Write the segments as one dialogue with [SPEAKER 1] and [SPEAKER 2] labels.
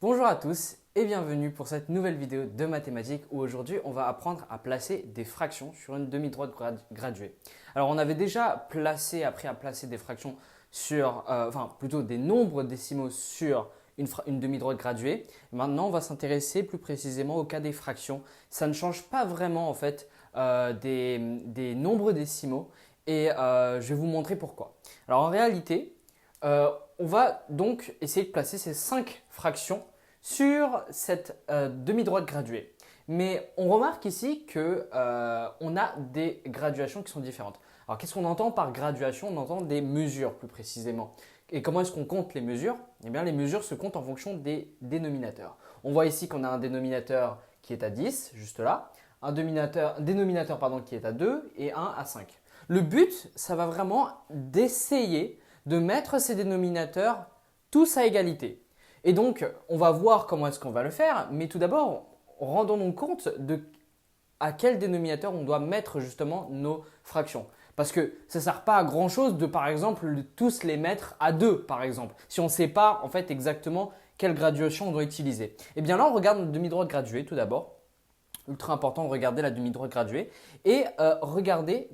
[SPEAKER 1] Bonjour à tous et bienvenue pour cette nouvelle vidéo de mathématiques où aujourd'hui on va apprendre à placer des fractions sur une demi-droite graduée. Alors on avait déjà appris à placer des fractions sur, enfin plutôt des nombres décimaux sur une demi-droite graduée. Maintenant on va s'intéresser plus précisément au cas des fractions. Ça ne change pas vraiment en fait des nombres décimaux et je vais vous montrer pourquoi. Alors en réalité, on va donc essayer de placer ces 5 fractions sur cette demi-droite graduée. Mais on remarque ici qu'on a des graduations qui sont différentes. Alors qu'est-ce qu'on entend par graduation? On entend des mesures plus précisément. Et comment est-ce qu'on compte les mesures? Eh bien les mesures se comptent en fonction des dénominateurs. On voit ici qu'on a un dénominateur qui est à 10, juste là, un dénominateur qui est à 2 et un à 5. Le but, ça va vraiment d'essayer de mettre ces dénominateurs tous à égalité. Et donc, on va voir comment est-ce qu'on va le faire, mais tout d'abord, rendons-nous compte de à quel dénominateur on doit mettre justement nos fractions. Parce que ça ne sert pas à grand chose de par exemple tous les mettre à 2 par exemple, si on ne sait pas en fait exactement quelle graduation on doit utiliser. Et bien là, on regarde notre demi-droite graduée tout d'abord. Ultra important de regarder la demi-droite graduée et regarder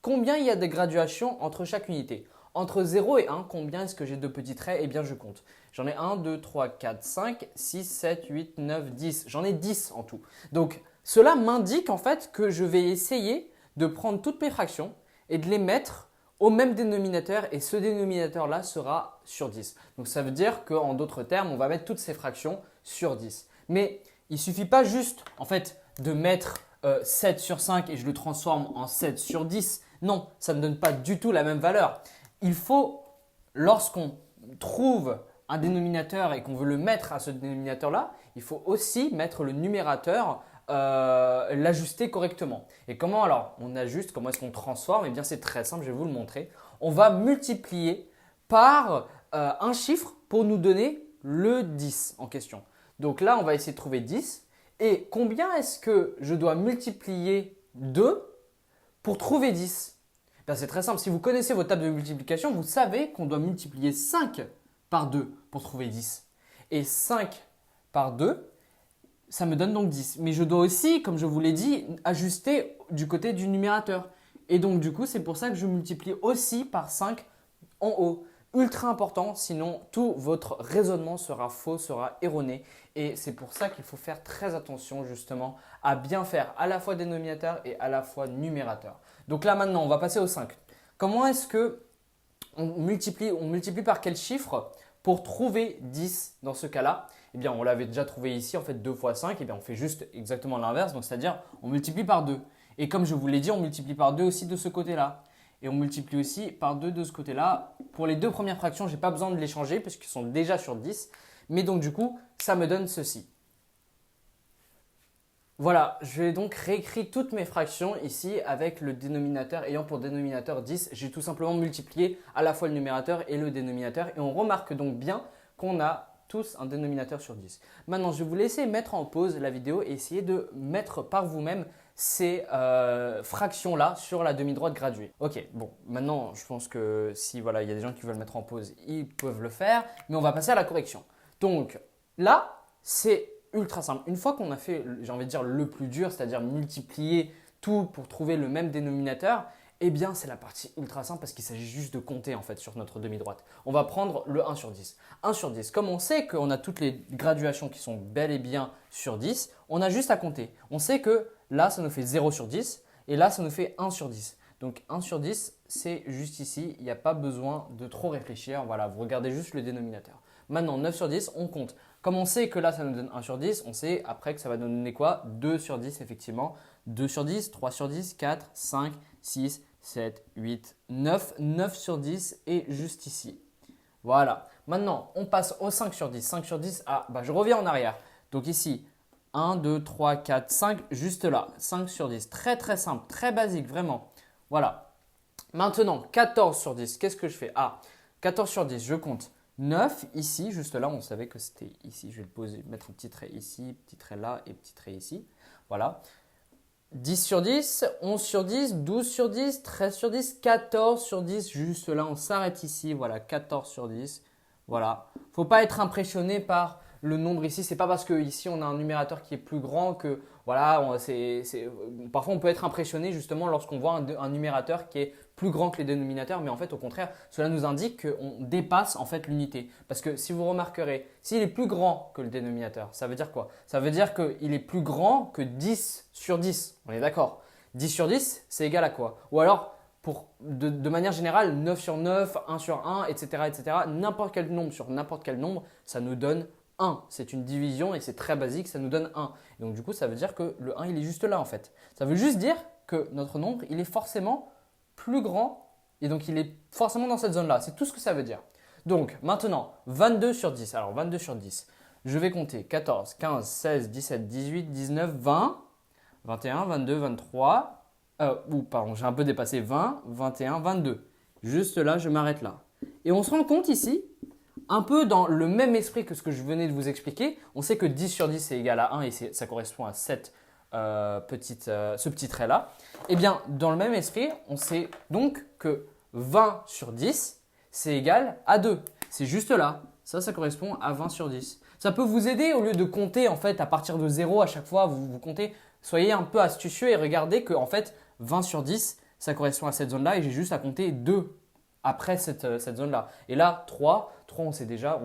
[SPEAKER 1] combien il y a de graduations entre chaque unité. Entre 0 et 1, combien est-ce que j'ai de petits traits? Eh bien, je compte. J'en ai 1, 2, 3, 4, 5, 6, 7, 8, 9, 10. J'en ai 10 en tout. Donc, cela m'indique en fait que je vais essayer de prendre toutes mes fractions et de les mettre au même dénominateur et ce dénominateur-là sera sur 10. Donc, ça veut dire qu'en d'autres termes, on va mettre toutes ces fractions sur 10. Mais il ne suffit pas juste en fait de mettre 7 sur 5 et je le transforme en 7 sur 10. Non, ça ne donne pas du tout la même valeur. Il faut, lorsqu'on trouve un dénominateur et qu'on veut le mettre à ce dénominateur-là, il faut aussi mettre le numérateur, l'ajuster correctement. Et comment alors on ajuste? Comment est-ce qu'on transforme? Eh bien c'est très simple, je vais vous le montrer. On va multiplier par un chiffre pour nous donner le 10 en question. Donc là, on va essayer de trouver 10. Et combien est-ce que je dois multiplier 2 pour trouver 10? Ben, c'est très simple. Si vous connaissez votre table de multiplication, vous savez qu'on doit multiplier 5 par 2 pour trouver 10. Et 5 par 2, ça me donne donc 10. Mais je dois aussi, comme je vous l'ai dit, ajuster du côté du numérateur. Et donc du coup, c'est pour ça que je multiplie aussi par 5 en haut. Ultra important, sinon tout votre raisonnement sera faux, sera erroné. Et c'est pour ça qu'il faut faire très attention justement à bien faire à la fois dénominateur et à la fois numérateur. Donc là maintenant, on va passer au 5. Comment est-ce que on multiplie par quel chiffre pour trouver 10 dans ce cas-là? Eh bien, on l'avait déjà trouvé ici, en fait 2 fois 5, eh bien, on fait juste exactement l'inverse, donc c'est-à-dire on multiplie par 2. Et comme je vous l'ai dit, on multiplie par 2 aussi de ce côté-là. Et on multiplie aussi par 2 de ce côté-là. Pour les deux premières fractions, je n'ai pas besoin de les changer puisqu'ils sont déjà sur 10. Mais donc du coup, ça me donne ceci. Voilà, je vais donc réécrire toutes mes fractions ici avec le dénominateur ayant pour dénominateur 10. J'ai tout simplement multiplié à la fois le numérateur et le dénominateur. Et on remarque donc bien qu'on a tous un dénominateur sur 10. Maintenant, je vais vous laisser mettre en pause la vidéo et essayer de mettre par vous-même ces fractions-là sur la demi-droite graduée. Ok, bon, maintenant je pense que si voilà, il y a des gens qui veulent mettre en pause, ils peuvent le faire, mais on va passer à la correction. Donc là, c'est ultra simple. Une fois qu'on a fait, j'ai envie de dire, le plus dur, c'est-à-dire multiplier tout pour trouver le même dénominateur, eh bien c'est la partie ultra simple parce qu'il s'agit juste de compter en fait sur notre demi-droite. On va prendre le 1 sur 10. 1 sur 10, comme on sait qu'on a toutes les graduations qui sont bel et bien sur 10, on a juste à compter. On sait que là, ça nous fait 0 sur 10 et là, ça nous fait 1 sur 10. Donc 1 sur 10, c'est juste ici. Il n'y a pas besoin de trop réfléchir. Voilà, vous regardez juste le dénominateur. Maintenant, 9 sur 10, on compte. Comme on sait que là, ça nous donne 1 sur 10, on sait après que ça va nous donner quoi? 2 sur 10, effectivement. 2 sur 10, 3 sur 10, 4, 5, 6, 7, 8, 9. 9 sur 10 et juste ici. Voilà. Maintenant, on passe au 5 sur 10. 5 sur 10, je reviens en arrière. Donc ici, 1, 2, 3, 4, 5, juste là. 5 sur 10. Très très simple, très basique, vraiment. Voilà. Maintenant, 14 sur 10, qu'est-ce que je fais? 14 sur 10, je compte 9 ici, juste là, on savait que c'était ici. Je vais le poser, mettre un petit trait ici, petit trait là et petit trait ici. Voilà. 10 sur 10, 11 sur 10, 12 sur 10, 13 sur 10, 14 sur 10. Juste là, on s'arrête ici. Voilà, 14 sur 10. Voilà. Faut pas être impressionné par le nombre ici, c'est pas parce que ici on a un numérateur qui est plus grand que voilà, parfois on peut être impressionné justement lorsqu'on voit un numérateur qui est plus grand que les dénominateurs, mais en fait au contraire, cela nous indique qu'on dépasse en fait l'unité. Parce que si vous remarquerez, s'il est plus grand que le dénominateur, ça veut dire quoi? Ça veut dire qu'il est plus grand que 10 sur 10. On est d'accord? 10 sur 10, c'est égal à quoi? Ou alors, de manière générale, 9 sur 9, 1 sur 1, etc. etc. N'importe quel nombre sur n'importe quel nombre, ça nous donne 1. C'est une division et c'est très basique, ça nous donne 1. Et donc du coup, ça veut dire que le 1, il est juste là en fait. Ça veut juste dire que notre nombre, il est forcément plus grand et donc il est forcément dans cette zone-là. C'est tout ce que ça veut dire. Donc maintenant, 22 sur 10. Alors 22 sur 10, je vais compter 14, 15, 16, 17, 18, 19, 20, 21, 22, 23. Pardon, j'ai un peu dépassé 20, 21, 22. Juste là, je m'arrête là. Et on se rend compte ici, un peu dans le même esprit que ce que je venais de vous expliquer, on sait que 10 sur 10 c'est égal à 1 et ça correspond à ce petit trait-là. Eh bien, dans le même esprit, on sait donc que 20 sur 10 c'est égal à 2. C'est juste là. Ça correspond à 20 sur 10. Ça peut vous aider au lieu de compter en fait à partir de 0 à chaque fois, vous comptez. Soyez un peu astucieux et regardez que en fait 20 sur 10 ça correspond à cette zone-là et j'ai juste à compter 2 après cette zone-là. Et là, 3 on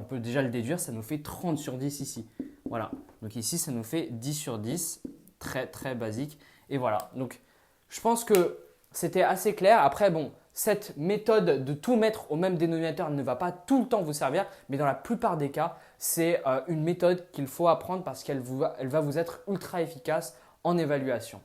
[SPEAKER 1] peut déjà le déduire, ça nous fait 30 sur 10 ici. Voilà. Donc ici, ça nous fait 10 sur 10. Très, très basique. Et voilà. Donc, je pense que c'était assez clair. Après, bon, cette méthode de tout mettre au même dénominateur ne va pas tout le temps vous servir, mais dans la plupart des cas, c'est une méthode qu'il faut apprendre parce qu'elle va vous être ultra efficace en évaluation.